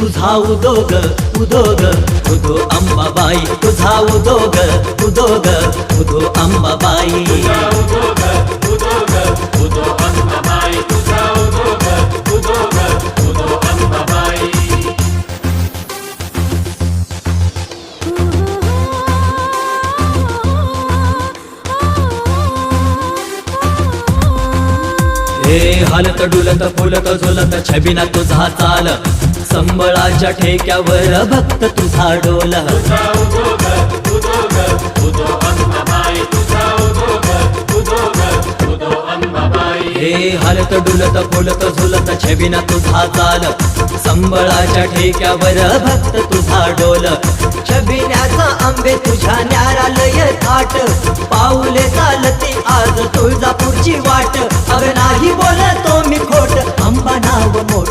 तुझा उदोग उदोग उदो अंबाबाई, तुझा उदोग उदोग उदो अंबाबाई. हे हलत डुलत फुलत झुलत छबिना तुझा चाल, संबळाच्या ठेक्यावर भक्त तुझा डोल. हे हलत डुलत फुलत झुलत छबिना तुझा चाल, संबळाच्या ठेक्यावर भक्त तुझा डोल. छबिन्याचा आंबे तुझ्या न्यारालय थाट, पाऊले चालती आज तुळजापूरची वाट. अग नाही बोलतो मी खोट, अंबा नाव मोठ.